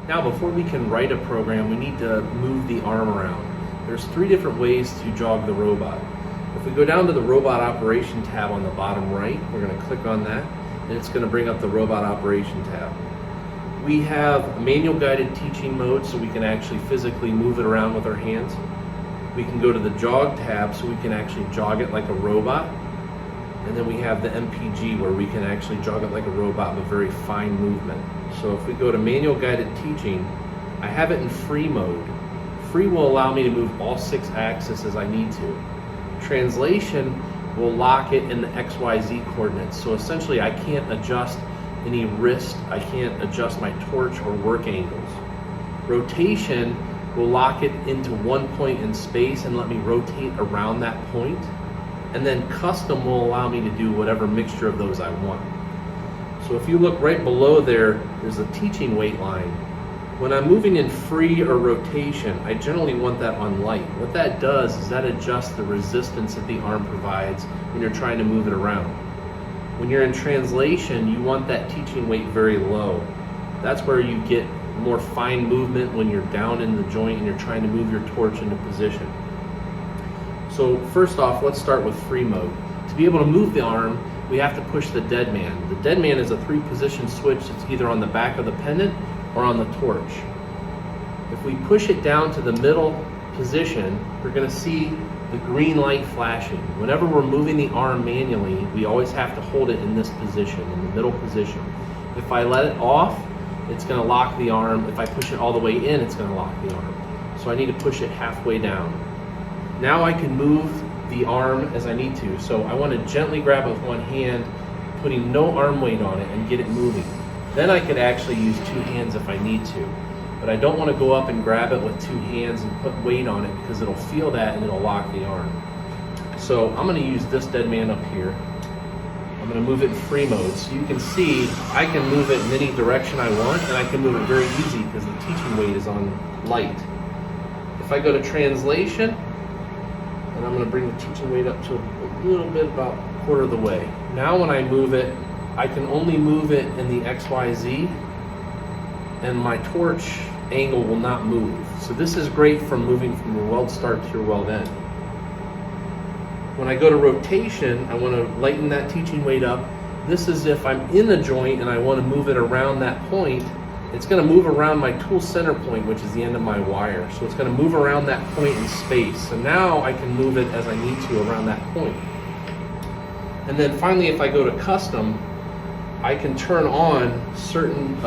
Now, before we can write a program, we need to move the arm around. There's 3 different ways to jog the robot. If we go down to the Robot Operation tab on the bottom right, we're going to click on that, and it's going to bring up the Robot Operation tab. We have manual guided teaching mode, so we can actually physically move it around with our hands. We can go to the Jog tab, so we can actually jog it like a robot. And then we have the MPG, where we can actually jog it like a robot with very fine movement. So if we go to manual guided teaching, I have it in free mode. Free will allow me to move all 6 axes as I need to. Translation will lock it in the XYZ coordinates. So essentially I can't adjust any wrist, I can't adjust my torch or work angles. Rotation will lock it into one point in space and let me rotate around that point. And then custom will allow me to do whatever mixture of those I want. So if you look right below there, there's a teaching weight line. When I'm moving in free or rotation, I generally want that on light. What that does is that adjusts the resistance that the arm provides when you're trying to move it around. When you're in translation, you want that teaching weight very low. That's where you get more fine movement when you're down in the joint and you're trying to move your torch into position. So first off, let's start with free mode. To be able to move the arm, we have to push the dead man. The dead man is a 3-position switch that's either on the back of the pendant or on the torch. If we push it down to the middle position, we're going to see the green light flashing. Whenever we're moving the arm manually, we always have to hold it in this position, in the middle position. If I let it off, it's going to lock the arm. If I push it all the way in, it's going to lock the arm. So I need to push it halfway down. Now I can move the arm as I need to. So I want to gently grab it with one hand, putting no arm weight on it, and get it moving. Then I could actually use 2 hands if I need to. But I don't want to go up and grab it with 2 hands and put weight on it, because it'll feel that and it'll lock the arm. So I'm going to use this dead man up here. I'm going to move it in free mode. So you can see I can move it in any direction I want, and I can move it very easy because the teaching weight is on light. If I go to translation, and I'm going to bring the teaching weight up to a little bit, about a quarter of the way. Now when I move it, I can only move it in the XYZ, and my torch angle will not move. So this is great for moving from your weld start to your weld end. When I go to rotation, I want to lighten that teaching weight up. This is if I'm in the joint and I want to move it around that point. It's going to move around my tool center point, which is the end of my wire. So it's going to move around that point in space. So now I can move it as I need to around that point. And then finally, if I go to custom, I can turn on certain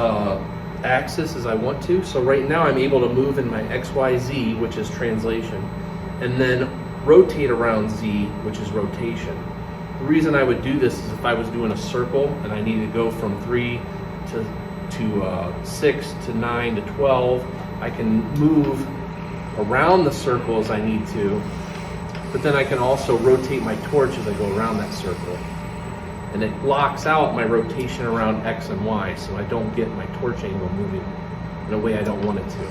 axis as I want to. So right now I'm able to move in my XYZ, which is translation, and then rotate around Z, which is rotation. The reason I would do this is if I was doing a circle and I needed to go from 3 to 6 to 9 to 12, I can move around the circle as I need to, but then I can also rotate my torch as I go around that circle. And it blocks out my rotation around X and Y, so I don't get my torch angle moving in a way I don't want it to.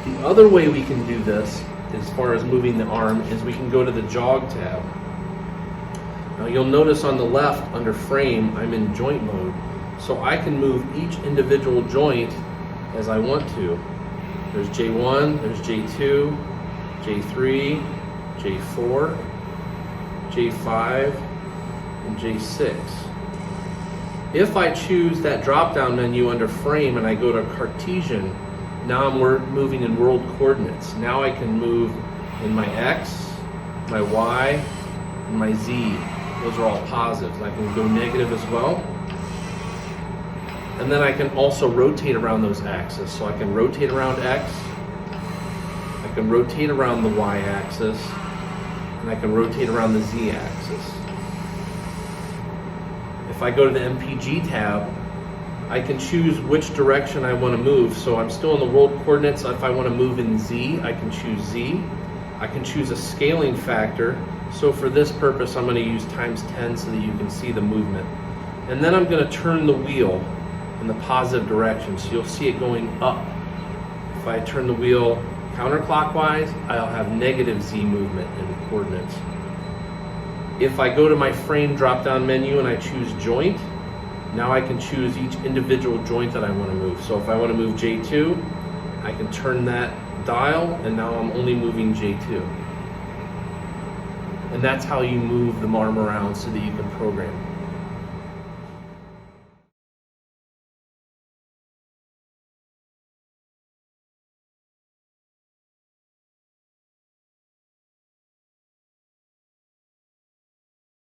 The other way we can do this, as far as moving the arm, is we can go to the Jog tab. Now you'll notice on the left, under frame, I'm in joint mode, so I can move each individual joint as I want to. There's J1, there's J2, J3, J4, J5, and J6. If I choose that drop-down menu under frame and I go to Cartesian, now I'm moving in world coordinates. Now I can move in my X, my Y, and my Z. Those are all positives. I can go negative as well. And then I can also rotate around those axes. So I can rotate around X, I can rotate around the Y axis, and I can rotate around the Z axis. If I go to the MPG tab, I can choose which direction I want to move. So I'm still in the world coordinates. If I want to move in Z, I can choose Z. I can choose a scaling factor. So for this purpose, I'm going to use ×10 so that you can see the movement. And then I'm going to turn the wheel in the positive direction, so you'll see it going up. If I turn the wheel counterclockwise, I'll have negative Z movement in the coordinates. If I go to my frame drop-down menu and I choose joint, Now I can choose each individual joint that I want to move. So if I want to move J2, I can turn that dial, and now I'm only moving J2. And that's how you move the arm around so that you can program.